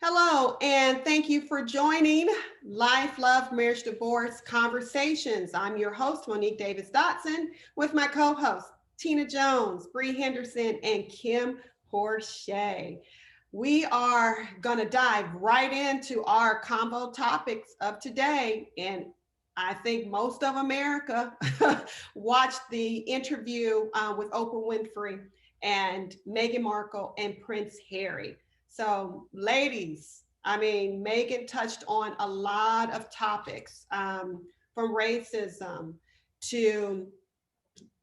Hello, and thank you for joining Life, Love, Marriage, Divorce Conversations. I'm your host, Monique Davis Dotson, with my co hosts, Tina Jones, Bree Henderson, and Kim Porche. We are going to dive right into our combo topics of today. And I think most of America watched the interview with Oprah Winfrey and Meghan Markle and Prince Harry. So, ladies, I mean, Megan touched on a lot of topics, from racism to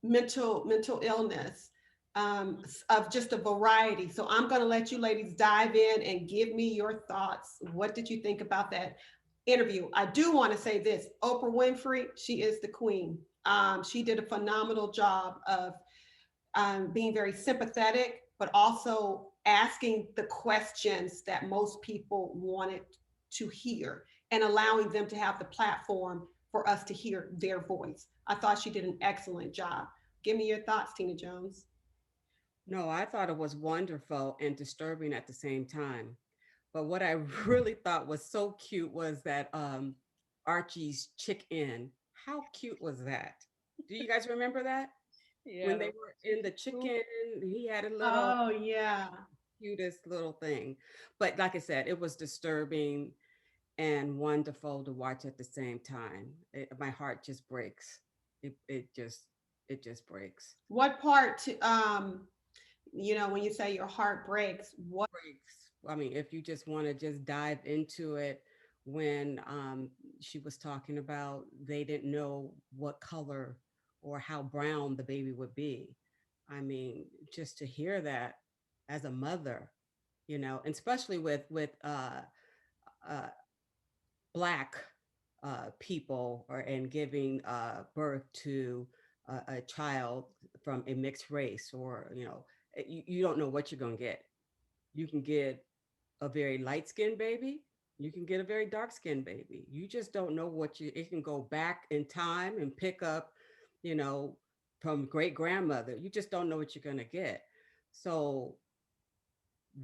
mental illness, of just a variety. So I'm going to let you ladies dive in and give me your thoughts. What did you think about that interview? I do want to say this: Oprah Winfrey, she is the queen. She did a phenomenal job of being very sympathetic, but also asking the questions that most people wanted to hear and allowing them to have the platform for us to hear their voice. I thought she did an excellent job. Give me your thoughts, Tina Jones. No, I thought it was wonderful and disturbing at the same time. But what I really thought was so cute was that Archie's chicken. How cute was that? Do you guys remember that? Yeah, When they the were in the soup. chicken, he had a little Oh, yeah. cutest little thing. But like I said, it was disturbing and wonderful to watch at the same time. My heart just breaks. It just breaks. What part, when you say your heart breaks, what? Breaks. I mean, if you just want to just dive into it, when she was talking about they didn't know what color or how brown the baby would be. I mean, just to hear that as a mother, and especially with uh, black people or and giving birth to a child from a mixed race, or you don't know what you're going to get. You can get a very light skinned baby. You can get a very dark skinned baby. You just don't know it can go back in time and pick up, you know, from great grandmother. You just don't know what you're going to get. So,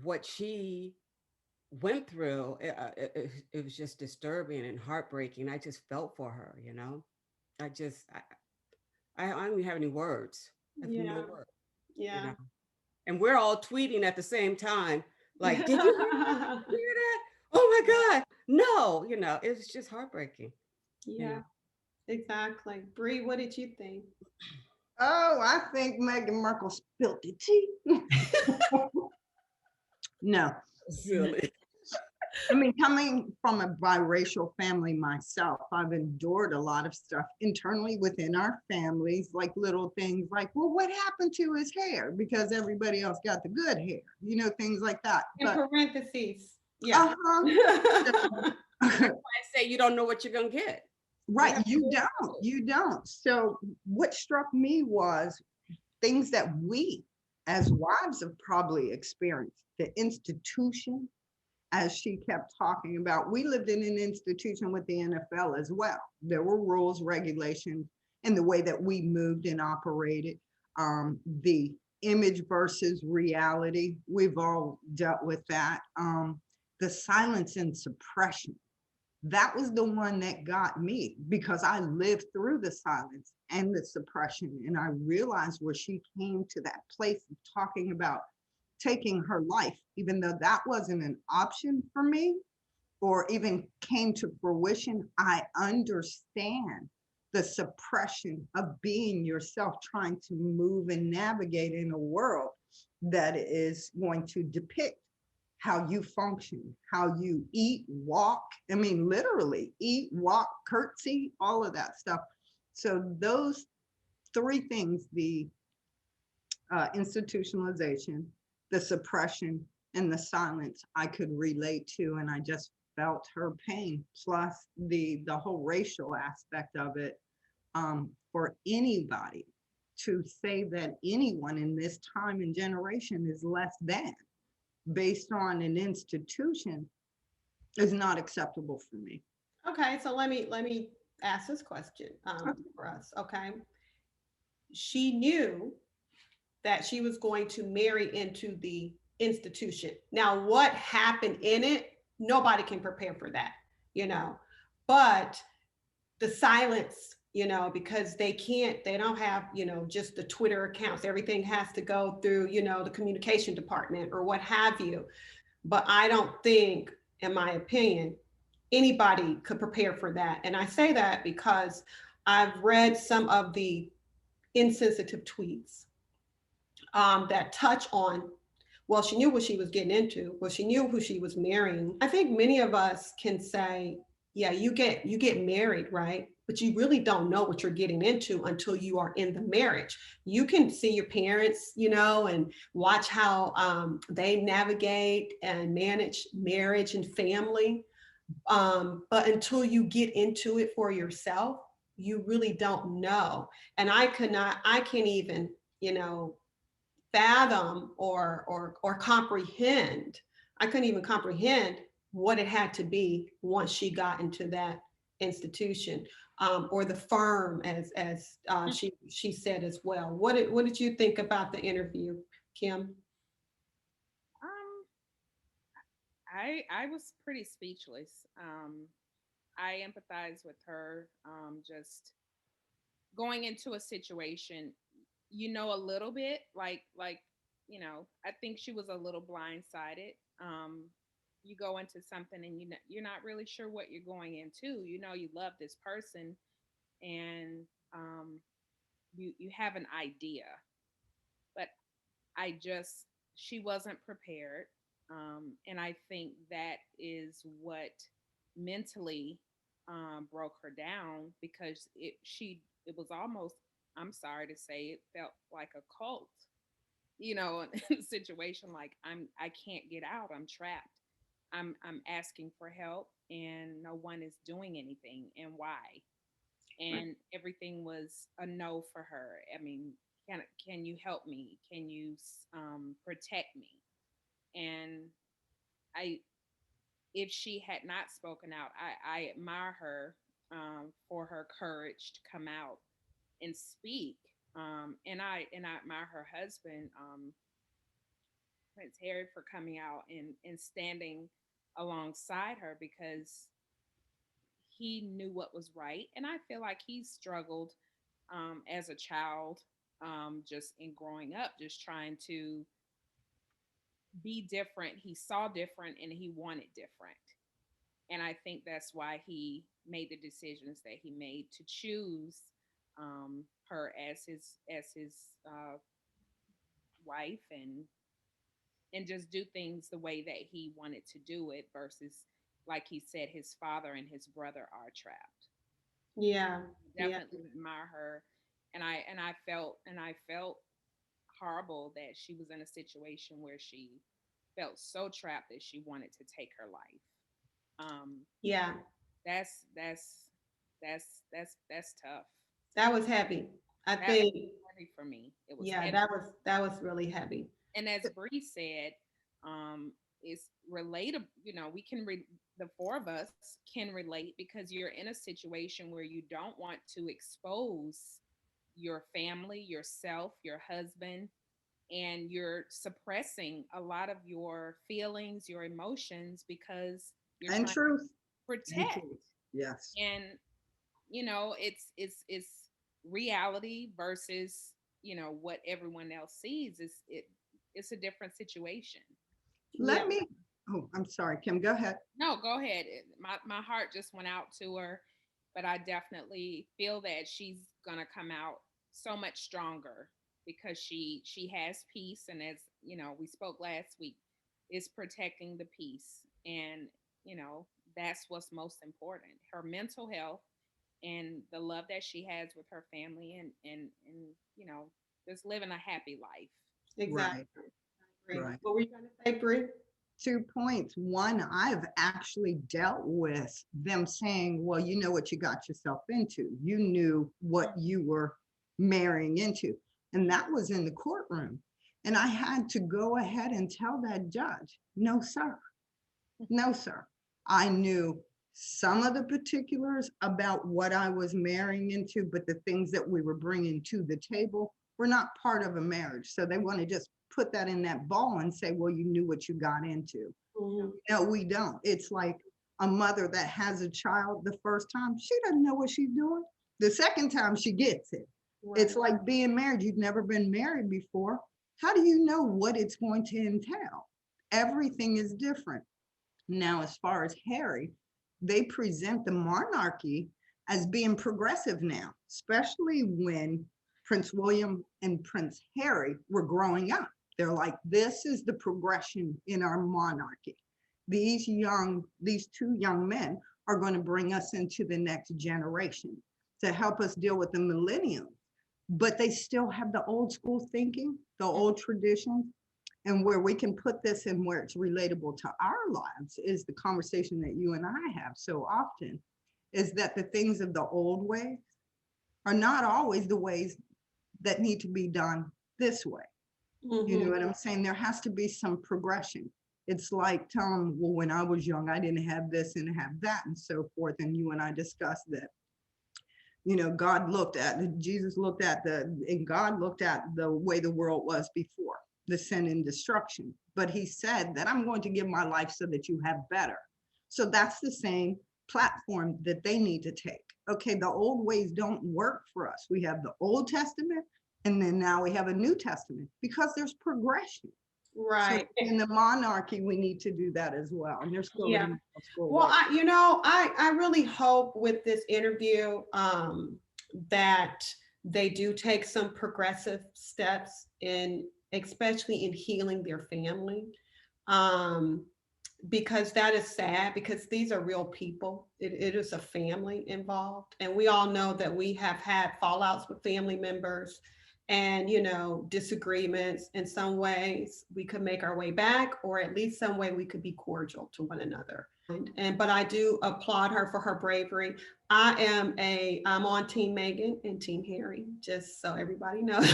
what she went through, it was just disturbing and heartbreaking. I just felt for her. I just, I don't even have any words. I have no Yeah, words, you yeah. know. And we're all tweeting at the same time, like, did you hear that? Did you hear that? Oh my God. No, it's just heartbreaking, you Yeah, know. exactly. Bree, what did you think? Oh, I think Meghan Markle spilled the tea. No. Silly. I mean, coming from a biracial family myself, I've endured a lot of stuff internally within our families, like little things like, well, what happened to his hair? Because everybody else got the good hair, things like that. In But, parentheses, yeah. uh-huh. That's why I say you don't know what you're gonna get. You Right, have you no don't. clue. You don't. So, what struck me was things that we as wives have probably experienced. The institution, as she kept talking about, we lived in an institution with the NFL as well. There were rules, regulations, and the way that we moved and operated. The image versus reality, we've all dealt with that. The silence and suppression, that was the one that got me because I lived through the silence and the suppression. And I realized where she came to that place of talking about taking her life, even though that wasn't an option for me or even came to fruition. I understand the suppression of being yourself, trying to move and navigate in a world that is going to depict how you function, how you eat, walk. I mean, literally eat, walk, curtsy, all of that stuff. So, those three things, the institutionalization, the suppression, and the silence, I could relate to. And I just felt her pain, plus the whole racial aspect of it. For anybody to say that anyone in this time and generation is less than based on an institution is not acceptable for me. Okay, so let me ask this question for us. Okay, she knew that she was going to marry into the institution. Now, what happened in it? nobody can prepare for that, you know. But the silence, because they don't have, just the Twitter accounts. Everything has to go through, the communication department or what have you. But I don't think, in my opinion, anybody could prepare for that. And I say that because I've read some of the insensitive tweets that touch on, well, she knew what she was getting into. Well, she knew who she was marrying. I think many of us can say, yeah, you get married, right? But you really don't know what you're getting into until you are in the marriage. You can see your parents, and watch how they navigate and manage marriage and family. But until you get into it for yourself, you really don't know. And I can't even, fathom or comprehend. I couldn't even comprehend what it had to be once she got into that institution, or the firm, as she said as well. What did you think about the interview, Kim? Um, I was pretty speechless. I empathize with her. Just going into a situation, a little bit like I think she was a little blindsided. You go into something and you're not really sure what you're going into. You love this person, and you have an idea, but I just she wasn't prepared, and I think that is what mentally broke her down, because it was almost, I'm sorry to say, it felt like a cult, situation. Like, I can't get out. I'm trapped. I'm asking for help and no one is doing anything, and why? And everything was a no for her. I mean, can you help me? Can you protect me? And I, if she had not spoken out, I admire her for her courage to come out and speak. And I admire her husband, Prince Harry, for coming out and standing alongside her, because he knew what was right. And I feel like he struggled as a child, just in growing up, just trying to be different. He saw different and he wanted different. And I think that's why he made the decisions that he made to choose her as his wife, and just do things the way that he wanted to do it, versus, like he said, his father and his brother are trapped. Yeah, yeah, Definitely admire her, and I felt horrible that she was in a situation where she felt so trapped that she wanted to take her life. Um, yeah. that's tough. That was heavy. I That was think, heavy for me. It was yeah, heavy. that was really heavy. And as Bree said, it's relatable. We can the four of us can relate, because you're in a situation where you don't want to expose your family, yourself, your husband, and you're suppressing a lot of your feelings, your emotions, because you're And trying to truth. And protect. truth. Yes. And it's reality versus what everyone else sees. It's a different situation. Yeah, Let me, oh, I'm sorry, Kim, go ahead. No, go ahead. My heart just went out to her, but I definitely feel that she's gonna come out so much stronger, because she has peace, and as we spoke last week, is protecting the peace, and you know that's what's most important. Her mental health and the love that she has with her family, and just living a happy life. exactly. Right, I agree. right. What were you going to say, Bree? 2 points. One, I've actually dealt with them saying, well, you know what you got yourself into. You knew what you were marrying into. And that was in the courtroom. And I had to go ahead and tell that judge, no, sir. No, sir. I knew some of the particulars about what I was marrying into, but the things that we were bringing to the table were not part of a marriage. So they want to just put that in that ball and say, well, you knew what you got into. Mhm. No, we don't. It's like a mother that has a child the first time, she doesn't know what she's doing. The second time she gets it. It's Right. like being married. You've never been married before. How do you know what it's going to entail? Everything is different. Now, as far as Harry, they present the monarchy as being progressive now, especially when Prince William and Prince Harry were growing up. They're like, this is the progression in our monarchy. These two young men are going to bring us into the next generation to help us deal with the millennium. But they still have the old school thinking, the old traditions, and where we can put this in where it's relatable to our lives is the conversation that you and I have so often, is that the things of the old ways are not always the ways that need to be done this way. You know Mhm. what I'm saying? There has to be some progression. It's like telling them, well, when I was young, I didn't have this and have that and so forth. And you and I discussed that, you know, Jesus looked at and God looked at the way the world was before the sin and destruction. But he said that I'm going to give my life so that you have better. So that's the same platform that they need to take. Okay, the old ways don't work for us. We have the Old Testament, and then now we have a New Testament because there's progression. So Right. in the monarchy, we need to do that as well. And there's still a Yeah. middle school Well, way. I really hope with this interview that they do take some progressive steps in, especially in healing their family. Um, because that is sad because these are real people. It is a family involved. And we all know that we have had fallouts with family members and, disagreements. In some ways we could make our way back, or at least some way we could be cordial to one another. But I do applaud her for her bravery. I'm on Team Megan and Team Harry, just so everybody knows.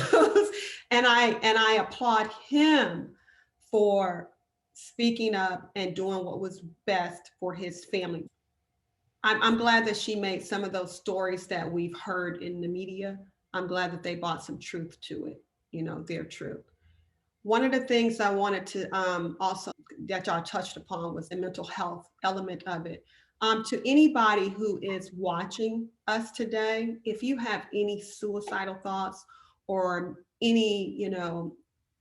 and I applaud him for speaking up and doing what was best for his family. I'm glad that she made some of those stories that we've heard in the media. I'm glad that they brought some truth to it, their truth. One of the things I wanted to also that y'all touched upon was the mental health element of it. To anybody who is watching us today, if you have any suicidal thoughts or any,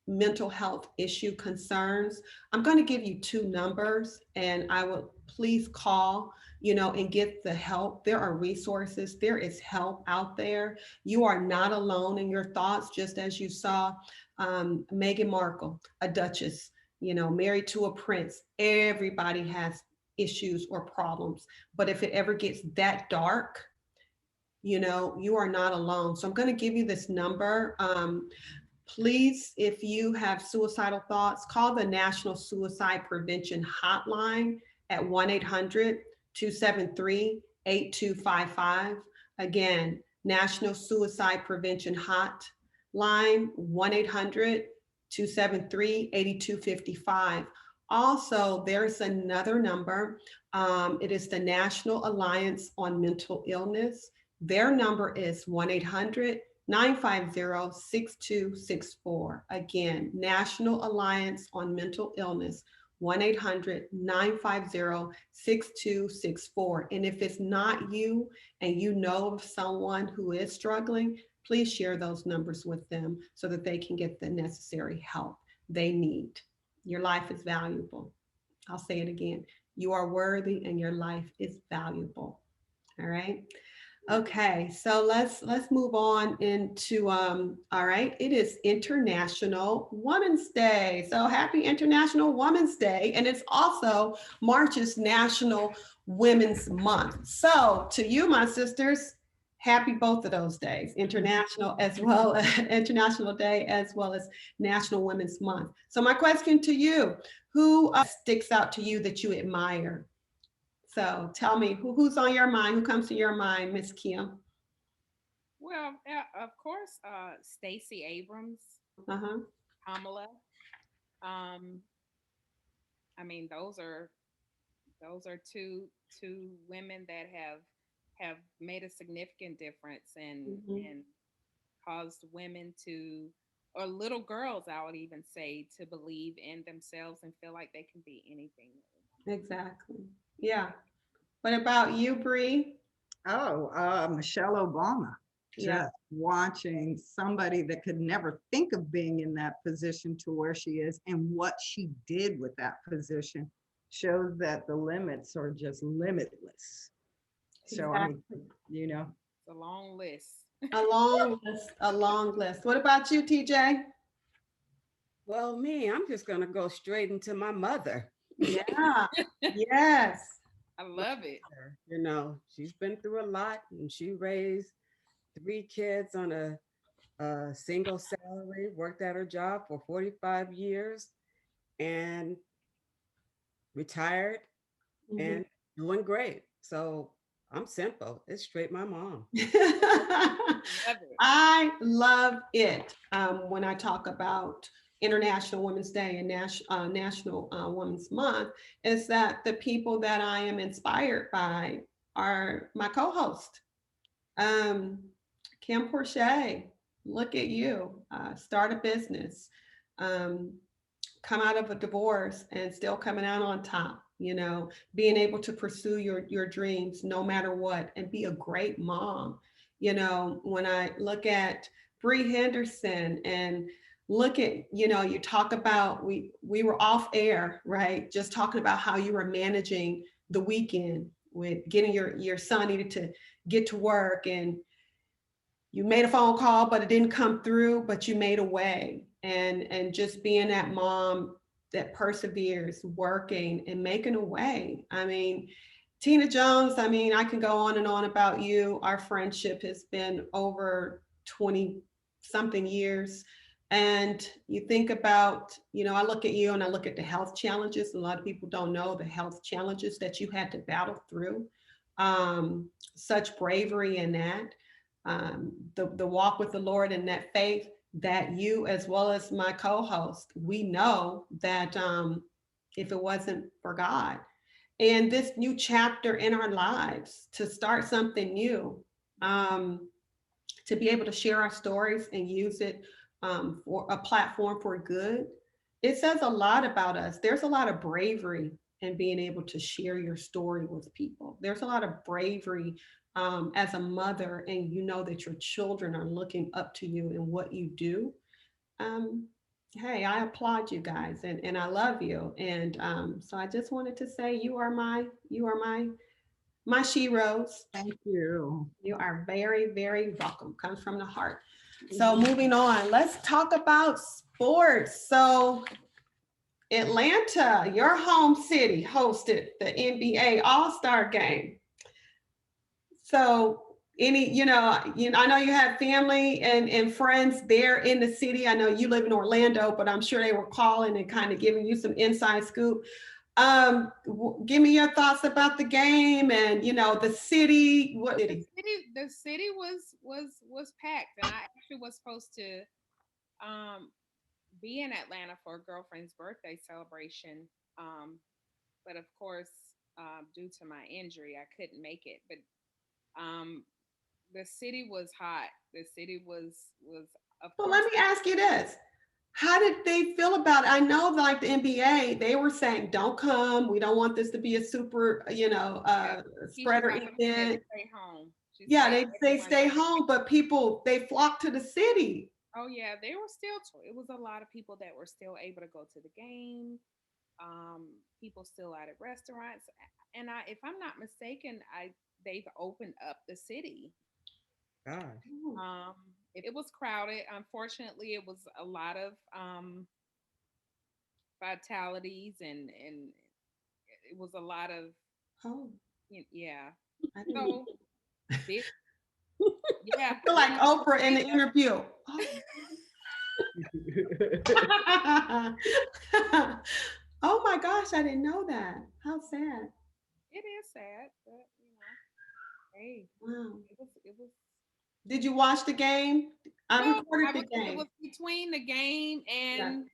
mental health issue concerns, I'm going to give you two numbers and I will please call, and get the help. There are resources, there is help out there. You are not alone in your thoughts, just as you saw Meghan Markle, a duchess, married to a prince. Everybody has issues or problems. But if it ever gets that dark, you are not alone. So I'm going to give you this number. Please, if you have suicidal thoughts, call the National Suicide Prevention Hotline at 1-800-273-8255. Again, National Suicide Prevention Hotline, 1-800-273-8255. Also, there's another number. It is the National Alliance on Mental Illness. Their number is 1-800-950-6264. Again, National Alliance on Mental Illness, 1-800-950-6264. And if it's not you and you know of someone who is struggling, please share those numbers with them so that they can get the necessary help they need. Your life is valuable. I'll say it again. You are worthy and your life is valuable. All right. Okay, so let's move on into all right, it is International Women's Day. So happy International Women's Day. And it's also March's National Women's Month. So to you, my sisters, happy both of those days, International as well as International Day as well as National Women's Month. So my question to you, who sticks out to you that you admire? So tell me who's on your mind, who comes to your mind, Miss Kim? Well, of course, Stacey Abrams, Uh-huh. Kamala. Um, I mean, those are two women that have made a significant difference and Mhm. caused women to or little girls, I would even say, to believe in themselves and feel like they can be anything. Exactly. Yeah. What about you, Bree? Oh, Michelle Obama. Yeah. Just watching somebody that could never think of being in that position to where she is and what she did with that position shows that the limits are just limitless. So, I mean, Exactly. you know, It's a long list. A long list, a long list. What about you, TJ? Well, me, I'm just gonna go straight into my mother. Yeah. Yes. I love it. You know, she's been through a lot, and she raised three kids on a single salary, worked at her job for 45 years, and retired Mhm. and doing great. So I'm simple. It's straight my mom. Love it. I love it when I talk about International Women's Day and National Women's Month, is that the people that I am inspired by are my co-host. Um, Kim Porche, look at you, start a business, um, come out of a divorce and still coming out on top, being able to pursue your dreams no matter what and be a great mom. When I look at Bree Henderson and look at, you talk about, we were off air, right? Just talking about how you were managing the weekend with getting your son needed to get to work, and you made a phone call but it didn't come through, but you made a way, and just being that mom that perseveres, working and making a way. I mean, Tina Jones, I mean, I can go on and on about you. Our friendship has been over 20 something years. And you think about, I look at you and I look at the health challenges. A lot of people don't know the health challenges that you had to battle through. Such bravery in that, the walk with the Lord and that faith that you, as well as my co-host, we know that if it wasn't for God and this new chapter in our lives to start something new, to be able to share our stories and use it for a platform for good, it says a lot about us. There's a lot of bravery in being able to share your story with people. There's a lot of bravery as a mother, and you know that your children are looking up to you and what you do. Um, hey, I applaud you guys, and I love you. And so I just wanted to say you are my sheroes. thank you. You are very, very welcome. Comes from the heart. So moving on, let's talk about sports. So Atlanta, your home city, hosted the NBA All-Star Game. So I know you have family and friends there in the city. I know you live in Orlando, but I'm sure they were calling and kind of giving you some inside scoop. Give me your thoughts about the game and the city. What city? The city was packed, and I actually was supposed to um be in Atlanta for a girlfriend's birthday celebration. But of course, due to my injury, I couldn't make it. But um, the city was hot. The city was of Well, course. let me ask you this. How did they feel about it? I know, like the NBA, they were saying, "Don't come. We don't want this to be a super, Keisha spreader Bottom said, event." "Stay home." She Yeah, said, they say "Everyone stay stay home, but people they flock to the city. Oh yeah, they were still. It was a lot of people that were still able to go to the game. People still out at restaurants, and if I'm not mistaken, they've opened up the city. Gosh. Um, it was crowded. Unfortunately, it was a lot of fatalities, and it was a lot of Oh, yeah. I didn't. So this, I yeah, feel like Oprah in the interview. Oh my gosh, I didn't know that. How sad. it is sad, but hey, Wow. it was. Did you watch the game? I No, recorded the it game. was between the game Yeah. and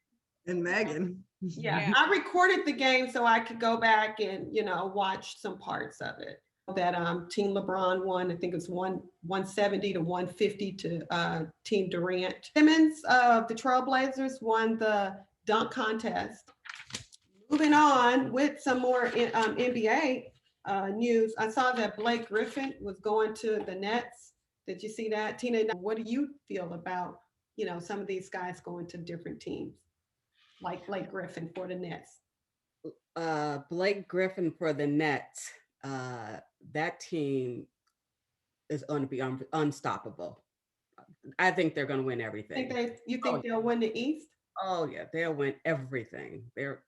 And Megan. Yeah, yeah. I recorded the game so I could go back and watch some parts of it. that Team LeBron won. I think it's 170 to 150 to Team Durant. Simmons of the Trailblazers won the dunk contest. Moving on with some more NBA news. I saw that Blake Griffin was going to the Nets. Did you see that, Tina? What do you feel about, some of these guys going to different teams, like Blake Griffin for the Nets? Blake Griffin for the Nets. That team is going to be unstoppable. I think they're going to win everything. You think they'll win the East? Oh yeah, they'll win everything. They're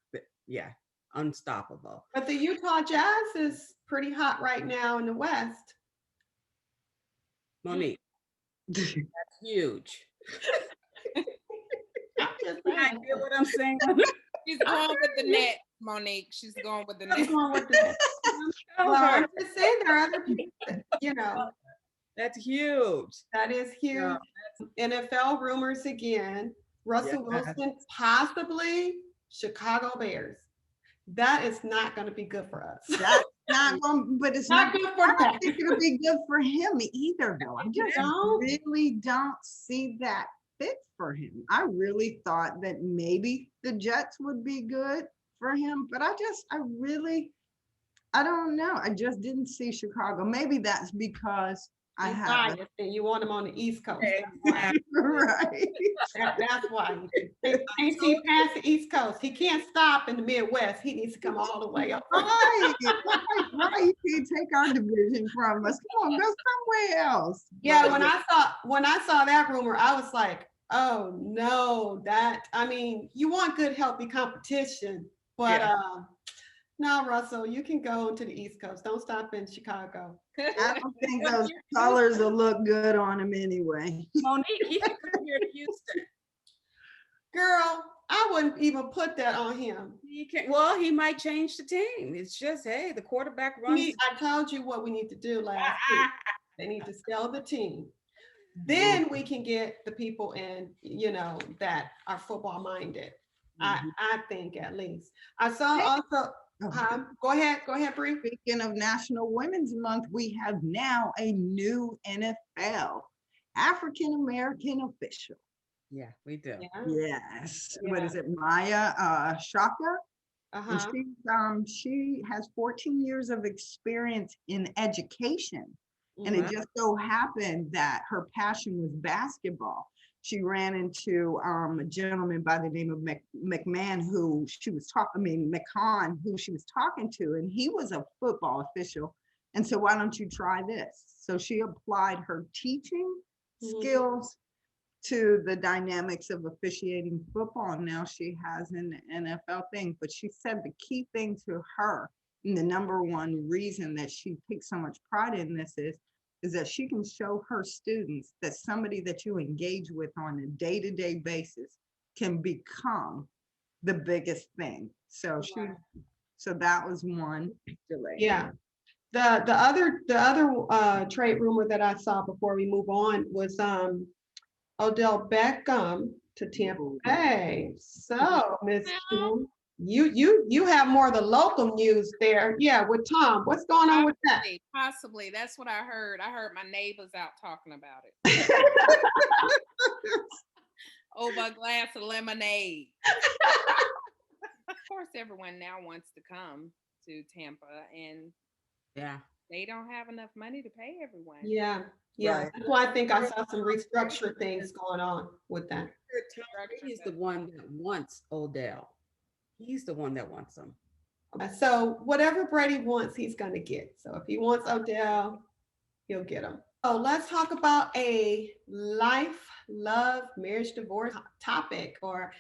unstoppable. But the Utah Jazz is pretty hot right now in the West. Monique, that's huge. I hear what I'm saying. She's going with the net, Monique. She's going with the net. Well, I'm just saying there are other people, That's huge. That is huge. Yeah. NFL rumors again. Russell Wilson, possibly Chicago Bears. That is not going to be good for us. That's not going, but it's not good for. I don't think it'll be good for him either, though. I just really don't see that fit for him. I really thought that maybe the Jets would be good for him, but I don't know. I just didn't see Chicago. Maybe that's because you want him on the East Coast. Right. That's why. He can't see past the East Coast. He can't stop in the Midwest. He needs to come all the way up. Right. You can't take our division from us. Come on, go somewhere else. Yeah, when I saw that rumor, I was like, oh no, you want good, healthy competition, but no, Russell, you can go to the East Coast. Don't stop in Chicago. I don't think those colors will look good on him anyway. Monique, he can come here to Houston. Girl, I wouldn't even put that on him. He might change the team. It's just, hey, the quarterback runs. I told you what we need to do last week. They need to sell the team. Then we can get the people in, that are football minded. I think at least. I saw also. Go ahead, Bree. Speaking of National Women's Month, we have now a new NFL African-American official. Yeah, we do. Yeah. Yes. Yeah. What is it? Maya Shaka. And she has 14 years of experience in education. And it just so happened that her passion was basketball. She ran into a gentleman by the name of McMahon, who she was McCon, who she was talking to, and he was a football official. And so, why don't you try this? So she applied her teaching skills to the dynamics of officiating football. And now she has an NFL thing. But she said the key thing to her, and the number one reason that she takes so much pride in this is that she can show her students that somebody that you engage with on a day-to-day basis can become the biggest thing. So so that was one delay. Yeah. The other trade rumor that I saw before we move on was Odell Beckham to Tampa Bay. So, Miss Kim, you have more of the local news there. Yeah, with Tom. What's going on with that? Possibly. That's what I heard. I heard my neighbors out talking about it. Over a glass of lemonade. Of course, everyone now wants to come to Tampa, and they don't have enough money to pay everyone. Yeah. Right. That's why I think I saw some restructure things going on with that. He's the one that wants Odell. He's the one that wants him. So whatever Brady wants, he's going to get. So if he wants Odell, he'll get him. So let's talk about a life, love, marriage, divorce topic or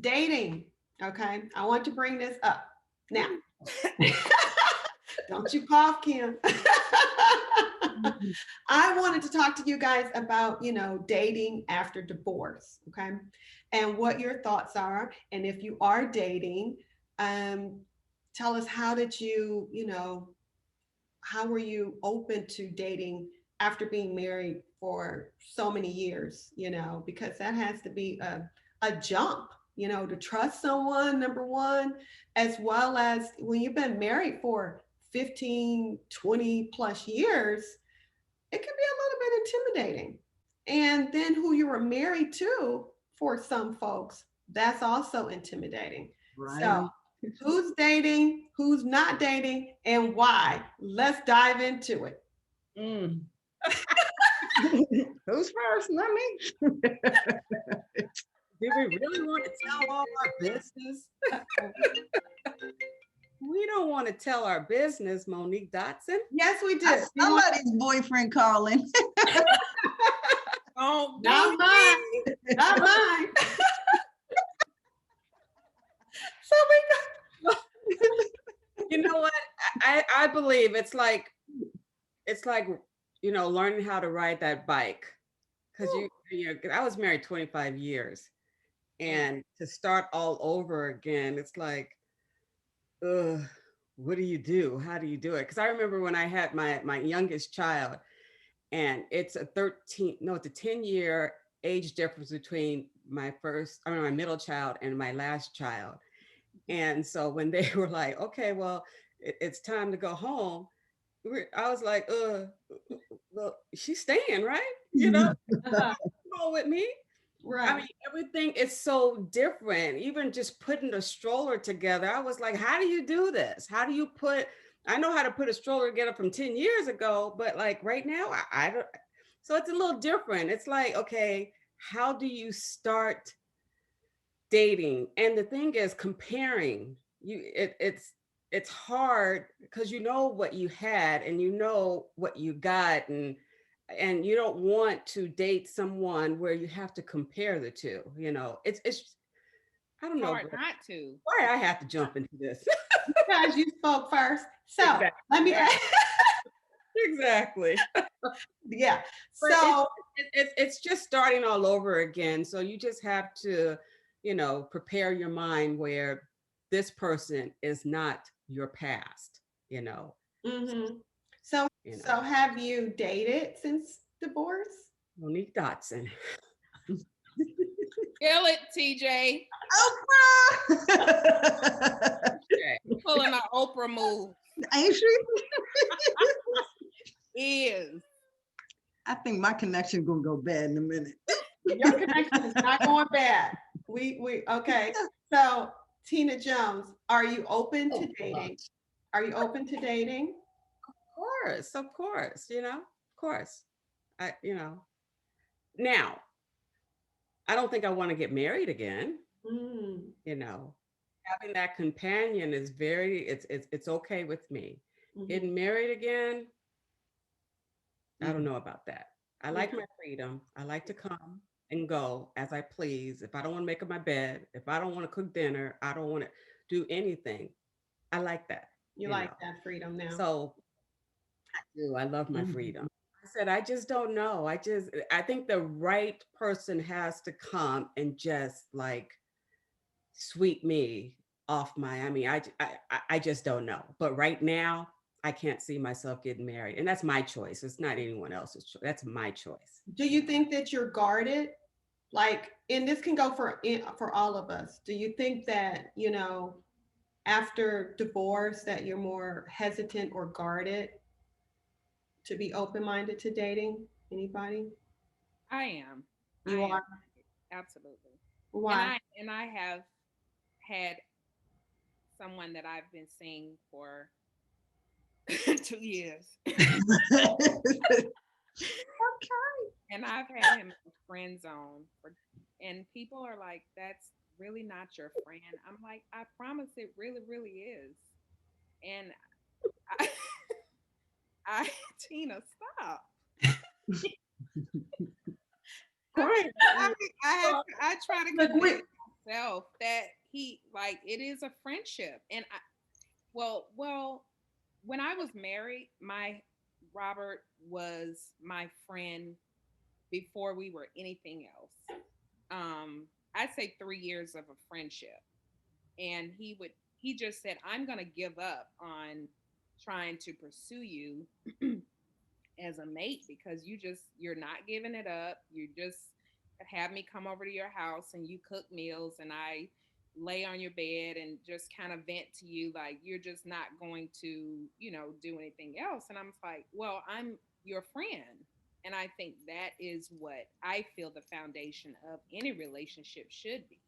dating. Okay. I want to bring this up now. Don't you cough, Kim. I wanted to talk to you guys about, dating after divorce. Okay. And what your thoughts are. And if you are dating, tell us, how did you, how were you open to dating after being married for so many years, because that has to be a jump, to trust someone, number one, as well as when you've been married for 15, 20 plus years, it can be a little bit intimidating. And then who you were married to for some folks, that's also intimidating. So, Right. who's dating, who's not dating, and why? Let's dive into it. Mm. Who's first? Not me. Do we really want to tell all our business? We don't want to tell our business, Monique Dotson. Yes, we do. That's somebody's boyfriend calling. Oh, Not mine. Not mine. So You know what? I believe it's like learning how to ride that bike. Because I was married 25 years, and to start all over again, it's like, ugh, what do you do? How do you do it? Because I remember when I had my youngest child, and it's a 10-year age difference between my middle child and my last child. And so when they were like, okay, well, it's time to go home, I was like, well, she's staying, right? Go with me. I right. mean, everything is so different. Even just putting the stroller together, I was like, how do you do this? How do you put, I know how to put a stroller together from 10 years ago, but like right now, I don't, so it's a little different. It's like, okay, how do you start dating? And the thing is comparing, it's hard because you know what you had and you know what you got, and you don't want to date someone where you have to compare the two. It's I don't know hard not to. why I have to jump into this. Because you spoke first. So Exactly. let me ask. Exactly. Yeah. But So it's just starting all over again. So you just have to, prepare your mind where this person is not your past, you know. mhm. So You know. so have you dated since divorce? Monique Dotson. Feel it, TJ. Oprah. Okay. Pulling an Oprah move. Ain't she? Is. I think my connection gonna go bad in a minute. Your connection is not going bad. We okay. So Tina Jones, are you open to dating? Are you open to dating? Of course, of course. Now, I don't think I want to get married again, Mm, you know. Having that companion is it's okay with me. mhm. Getting married again, I don't Mm. know about that. I Yeah. like my freedom. I like to come and go as I please. If I don't want to make up my bed, if I don't want to cook dinner, I don't want to do anything. I like that, You you like know. that freedom now. So I do. I love my freedom. Mhm. I said, I just don't know. I think the right person has to come and just like sweep me off I mean, I just don't know. But right now, I can't see myself getting married. And that's my choice. It's not anyone else's choice. That's my choice. Do you think that you're guarded? Like, and this can go for all of us. Do you think that, after divorce that you're more hesitant or guarded to be open-minded to dating anybody? I am. I You am. are? Absolutely. And Why? I have had someone that I've been seeing for 2 years. And I've had him in a friend zone and people are like, that's really not your friend. I'm like, I promise it really, really is. And I, I Tina, stop. Right. I try to Look, convince myself that he like it is a friendship. And well, when I was married, my Robert was my friend before we were anything else. I'd say 3 years of a friendship. And he just said, I'm gonna give up on trying to pursue you as a mate because you're not giving it up. You just have me come over to your house and you cook meals and I lay on your bed and just kind of vent to you, like you're just not going to, do anything else. And I'm like, well, I'm your friend. And I think that is what I feel the foundation of any relationship should be.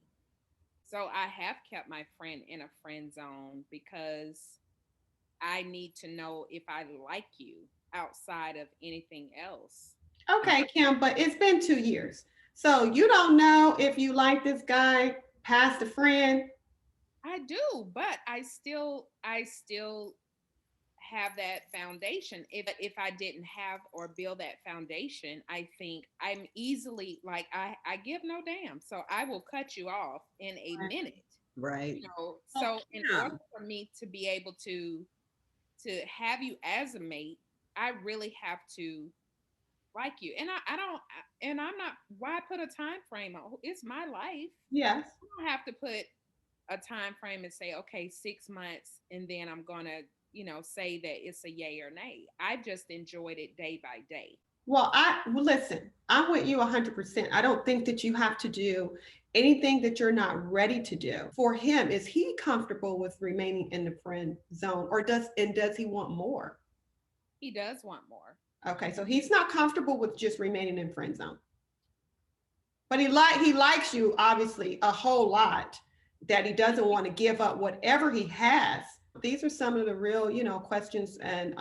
So I have kept my friend in a friend zone because I need to know if I like you outside of anything else. Okay, Kim, but it's been 2 years. So you don't know if you like this guy past a friend. I do, but I still have that foundation. If I didn't have or build that foundation, I think I'm easily like I give no damn. So I will cut you off in a minute. Right. So in Yeah. order for me to be able to have you as a mate, I really have to like you. And I don't and I'm not, why put a time frame on? It's my life. Yes. I don't have to put a time frame and say, okay, 6 months, and then I'm gonna, say that it's a yay or nay. I just enjoyed it day by day. Well, listen, I'm with you 100%. I don't think that you have to do anything that you're not ready to do. For him, is he comfortable with remaining in the friend zone, or does he want more? He does want more. Okay, so he's not comfortable with just remaining in friend zone. But he likes you obviously a whole lot, that he doesn't want to give up whatever he has. These are some of the real, questions and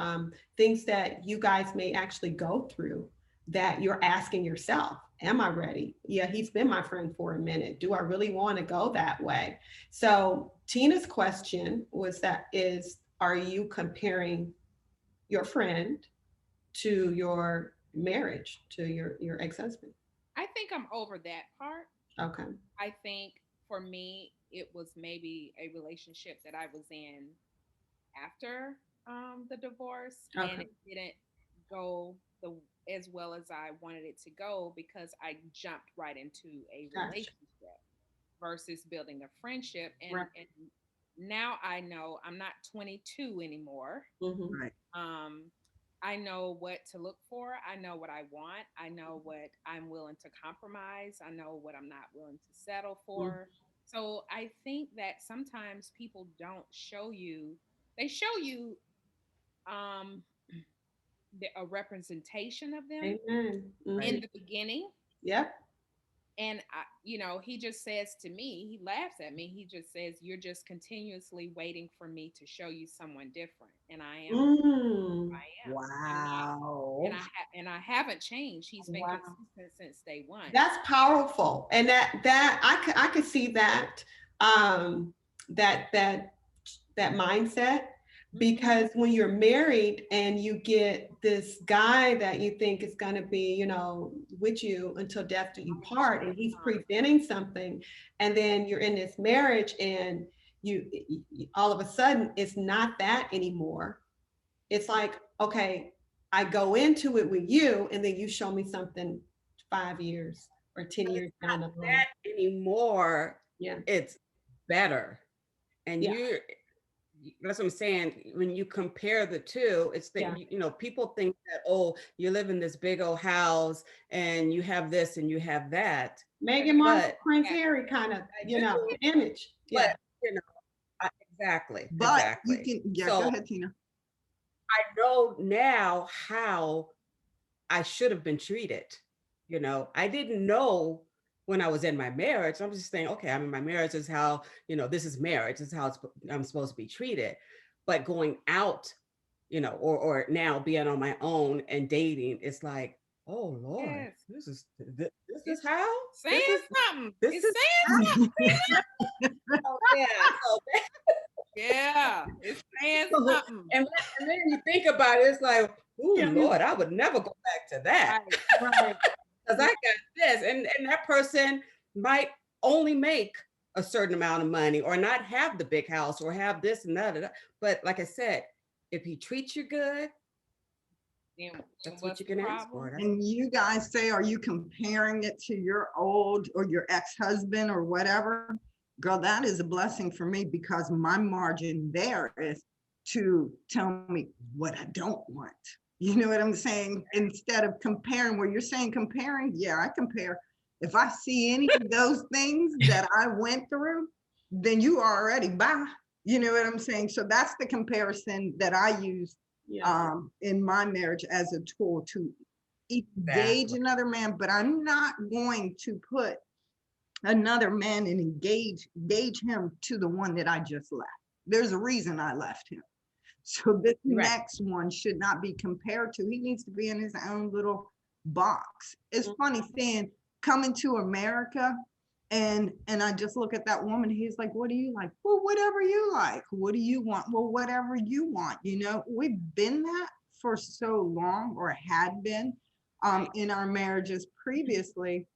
things that you guys may actually go through, that you're asking yourself. Am I ready? Yeah, he's been my friend for a minute. Do I really want to go that way? So Tina's question was are you comparing your friend to your marriage, to your ex-husband? I think I'm over that part. Okay. I think for me, it was maybe a relationship that I was in after the divorce, and Okay. it didn't go the as well as I wanted it to go because I jumped right into a Gotcha. relationship versus building a friendship. Right. And now I know I'm not 22 anymore. Mm-hmm. Right. Um, I know what to look for. I know what I want. I know what I'm willing to compromise. I know what I'm not willing to settle Mm-hmm. for. So I think that sometimes people don't show you, they show you um, a representation of them Amen. Mm-hmm. in the beginning. Yep. And he just says to me, he laughs at me. He just says, "You're just continuously waiting for me to show you someone different." And I am. Mm. I am. I'm not. Wow. And I haven't changed. He's been Wow. consistent since day one. That's powerful. And I could see that, um that that mindset, Mhm. because when you're married and you get this guy that you think is going to be, with you until death do you part, and he's preventing something, and then you're in this marriage and all of a sudden it's not that anymore. It's like, okay, I go into it with you and then you show me something 5 years or 10 But it's years not down the line. that anymore. Yeah. It's better. And Yeah. that's what I'm saying. When you compare the two, it's Yeah. that, people think that, oh, you live in this big old house and you have this and you have that. Meghan Markle, But Prince Harry kind of, I do, image. but, Yeah. you know, exactly, But you exactly. can, yeah, go So ahead, Tina. I know now how I should have been treated. I didn't know when I was in my marriage. I'm just saying, okay, I'm in my marriage. This is how, this is marriage. This is how I'm supposed to be treated. But going out, or now being on my own and dating, it's like, oh Lord, Yes. this is It's how saying something. this It's is saying something. how, yeah. So Yeah. It's saying so, something. and then you think about it, it's like, oh Yeah. Lord, I would never go back to that. Right. Right. Because I got this, and that person might only make a certain amount of money or not have the big house or have this and that. But like I said, if he treats you good, And that's what what's you the can ask for. problem? And you guys say, are you comparing it to your old or your ex-husband or whatever? Girl, that is a blessing for me because my margin there is to tell me what I don't want. You know what I'm saying? Instead of comparing, where you're saying comparing, yeah, I compare. If I see any of those things that I went through, then you are already bye. You know what I'm saying? So that's the comparison that I use Yeah. in my marriage as a tool to engage Exactly. another man, but I'm not going to put another man and engage him to the one that I just left. There's a reason I left him. So this Right. next one should not be compared to. He needs to be in his own little box. It's funny seeing coming to America, and I just look at that woman. He's like, "What do you like?" Well, whatever you like. What do you want? Well, whatever you want. You know, we've been that for so long, or had been in our marriages previously.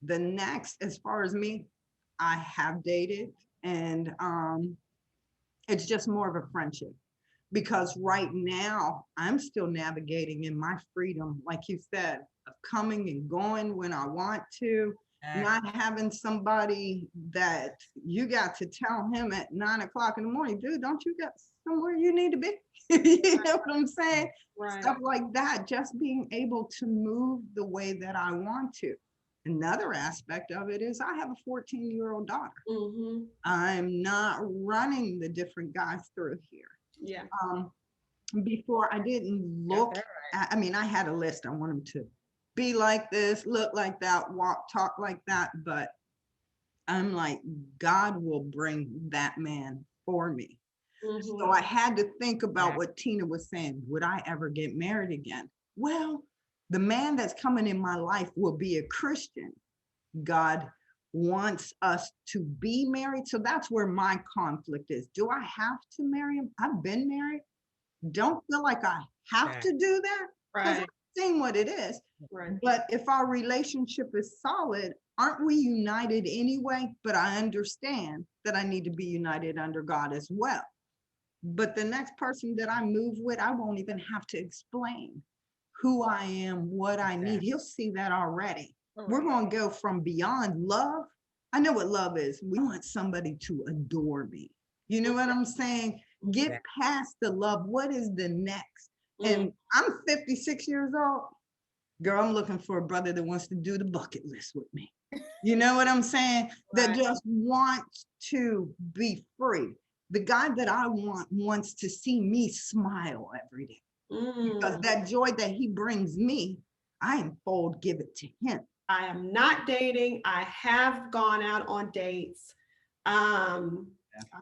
The next, as far as me, I have dated, and it's just more of a friendship, because right now I'm still navigating in my freedom, like you said, of coming and going when I want to, not having somebody that you got to tell him at 9 o'clock in the morning, dude, don't you got somewhere you need to be? You know what I'm saying? Right. Stuff like that, just being able to move the way that I want to. Another aspect of it is I have a 14-year-old daughter. Mm-hmm. I'm not running the different guys through here. Yeah. Before I didn't look at, I mean, I had a list. I want them to be like this, look like that, walk, talk like that. But I'm like, God will bring that man for me. Mm-hmm. So I had to think about what Tina was saying. Would I ever get married again? Well, the man that's coming in my life will be a Christian. God wants us to be married. So that's where my conflict is. Do I have to marry him? I've been married. Don't feel like I have to do that, because Right. I've seen what it is. Right. But if our relationship is solid, aren't we united anyway? But I understand that I need to be united under God as well. But the next person that I move with, I won't even have to explain who I am, what I need. He'll see that already. We're going to go from beyond love. I know what love is. We want somebody to adore me. You know what I'm saying? Get past the love. What is the next? And I'm 56 years old. Girl, I'm looking for a brother that wants to do the bucket list with me. You know what I'm saying? That just wants to be free. The guy that I want wants to see me smile every day, because that joy that he brings me, I am bold, give it to him. I am not dating. I have gone out on dates. I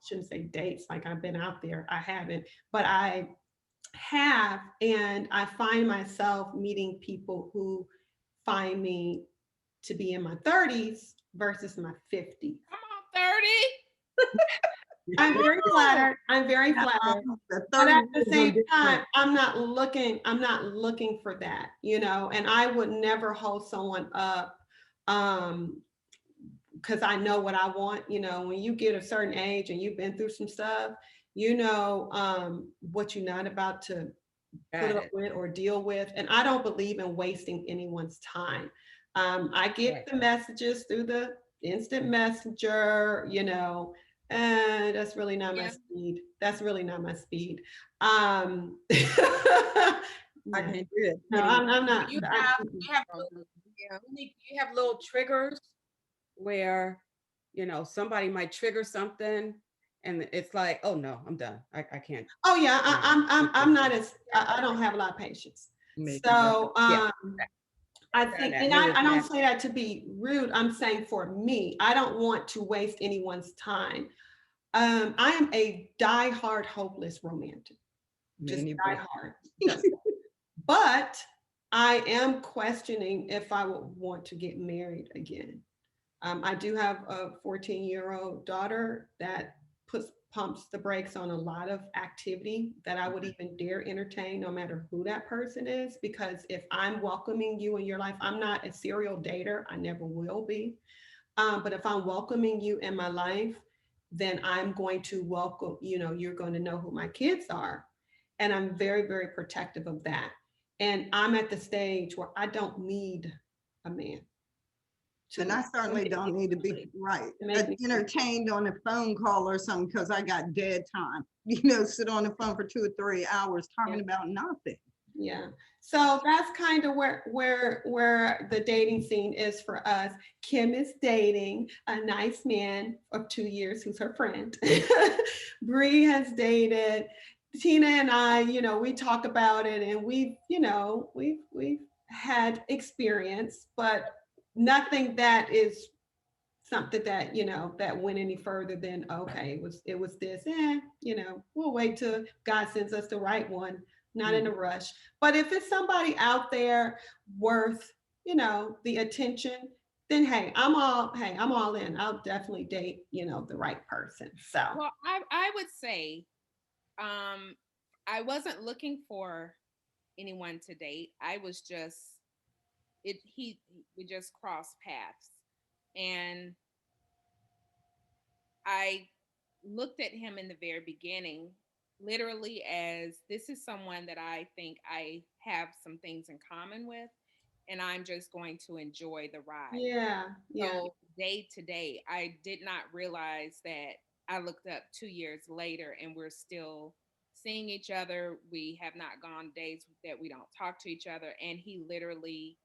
shouldn't say dates like I've been out there. I haven't, but I have, and I find myself meeting people who find me to be in my 30s versus my 50s. Come on, 30. I'm very flattered. I'm very flattered. But at the same time, I'm not looking for that, you know, and I would never hold someone up because I know what I want. You know, when you get a certain age and you've been through some stuff, you know what you're not about to put up with or deal with. And I don't believe in wasting anyone's time. I get the messages through the instant messenger, you know, and that's really not my speed. That's really not my speed. I can't do it. No, I'm not. You have little triggers where, you know, somebody might trigger something and it's like, oh no, I'm done. I can't. Oh yeah, I'm not as I don't have a lot of patience. So I think, and I don't say that to be rude. I'm saying for me, I don't want to waste anyone's time. I am a diehard hopeless romantic. Just diehard. But I am questioning if I would want to get married again. I do have a 14-year-old daughter that pumps the brakes on a lot of activity that I would even dare entertain, no matter who that person is. Because if I'm welcoming you in your life, I'm not a serial dater. I never will be. But if I'm welcoming you in my life, then I'm going to welcome, you know, you're going to know who my kids are. And I'm very, very protective of that. And I'm at the stage where I don't need a man. And I certainly don't need to be entertained on a phone call or something because I got dead time. You know, sit on the phone for 2 or 3 hours talking about nothing. Yeah. So that's kind of where the dating scene is for us. Kim is dating a nice man of 2 years who's her friend. Bree has dated. Tina and I, we talk about it, and we've had experience, but nothing that is something that that went any further than, okay, it was this, we'll wait till God sends us the right one, not in a rush. But if it's somebody out there worth the attention, then I'm all in. I'll definitely date the right person. So Well, I would say, um, I wasn't looking for anyone to date. I was just it he we just crossed paths, and I looked at him in the very beginning literally as, this is someone that I think I have some things in common with, and I'm just going to enjoy the ride. yeah, yeah. So day to day, I did not realize that I looked up 2 years later and we're still seeing each other. We have not gone days that we don't talk to each other. And he literally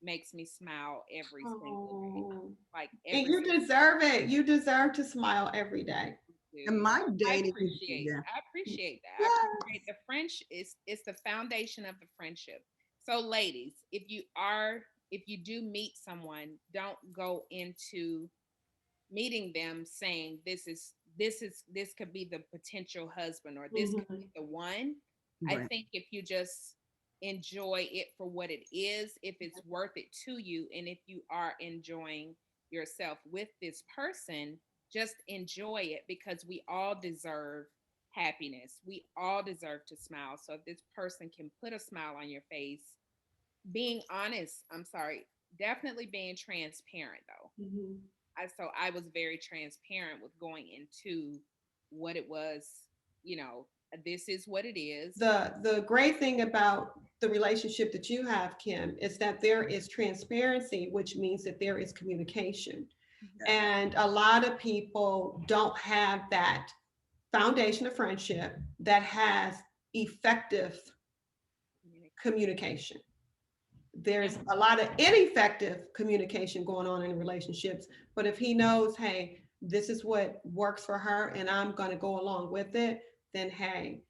makes me smile every single day. Oh, Like and every you single deserve it. You deserve to smile every day. And day. my dating, yeah, I appreciate that. I Yes. appreciate the French is it's the foundation of the friendship. So ladies, if you do meet someone, don't go into meeting them saying this could be the potential husband, or this could Mhm. be the one. I right. think if you just enjoy it for what it is, if it's worth it to you, and if you are enjoying yourself with this person, just enjoy it, because we all deserve happiness. We all deserve to smile. So if this person can put a smile on your face, being honest, I'm sorry, definitely being transparent though. Mhm. I was very transparent with going into what it was, you know, this is what it is. The great thing about the relationship that you have, Kim, is that there is transparency, which means that there is communication. Yeah. And a lot of people don't have that foundation of friendship that has effective communication. There's And a lot of ineffective communication going on in relationships. But if he knows, hey, this is what works for her and I'm going to go along with it, then hey,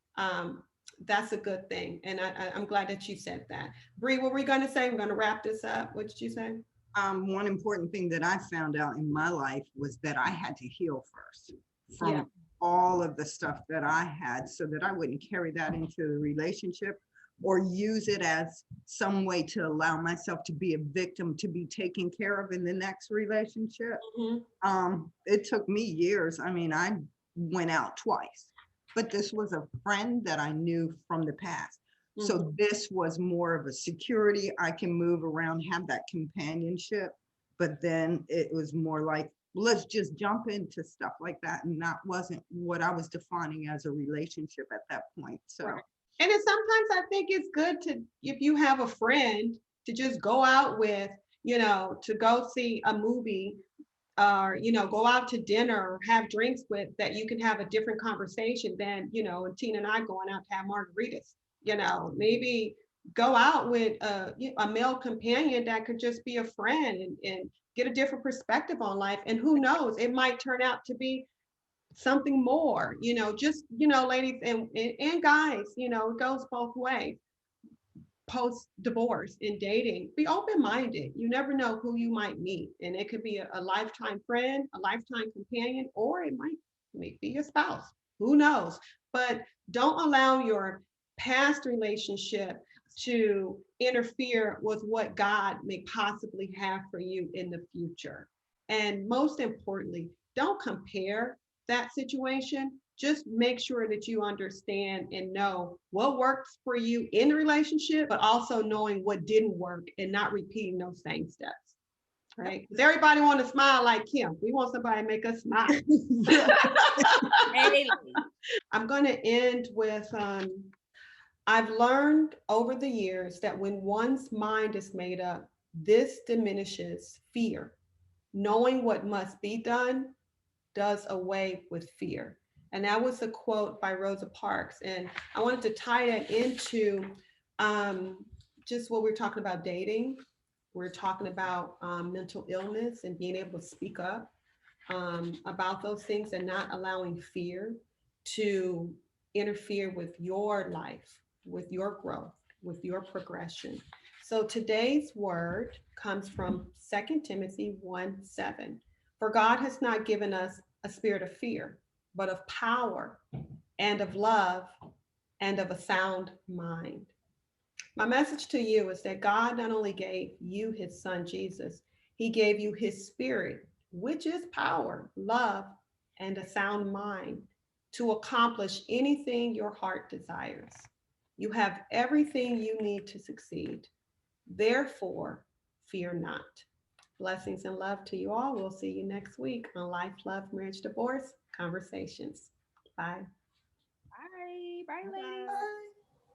that's a good thing. And I'm glad that you said that. Bree, what were we going to say? We're going to wrap this up. What did you say? One important thing that I found out in my life was that I had to heal first Yeah. from all of the stuff that I had, so that I wouldn't carry that into the relationship or use it as some way to allow myself to be a victim to be taken care of in the next relationship. Mhm. It took me years. I mean, I went out twice, but this was a friend that I knew from the past. Mhm. So this was more of a security. I can move around, have that companionship. But then it was more like, let's just jump into stuff like that. And that wasn't what I was defining as a relationship at that point. So, Right. And then sometimes I think it's good to, if you have a friend, to just go out with, to go see a movie, or go out to dinner or have drinks with, that you can have a different conversation than and Tina and I going out to have margaritas. Maybe go out with a male companion that could just be a friend, and get a different perspective on life, and who knows, it might turn out to be something more. Just ladies and guys, it goes both ways. Post divorce in dating, be open minded. You never know who you might meet, and it could be a lifetime friend, a lifetime companion, or it might be your spouse. Who knows? But don't allow your past relationship to interfere with what God may possibly have for you in the future. And most importantly, don't compare that situation. Just make sure that you understand and know what works for you in the relationship, but also knowing what didn't work and not repeating those same steps. yep. Right? Because everybody want to smile like Kim. We want somebody to make us smile. daily. I'm going to end with I've learned over the years that when one's mind is made up, this diminishes fear. Knowing what must be done does away with fear. And that was a quote by Rosa Parks. And I wanted to tie that into Just what we're talking about dating, we're talking about mental illness and being able to speak up about those things and not allowing fear to interfere with your life, with your growth, with your progression. So today's word comes from 2 Timothy 1:7. For God has not given us a spirit of fear, but of power and of love and of a sound mind. My message to you is that God not only gave you his son Jesus, he gave you his spirit, which is power, love, and a sound mind to accomplish anything your heart desires. You have everything you need to succeed. Therefore, fear not. Blessings and love to you all. We'll see you next week on Life, Love, Marriage, Divorce Conversations. Bye. Bye. Bye, ladies. Bye.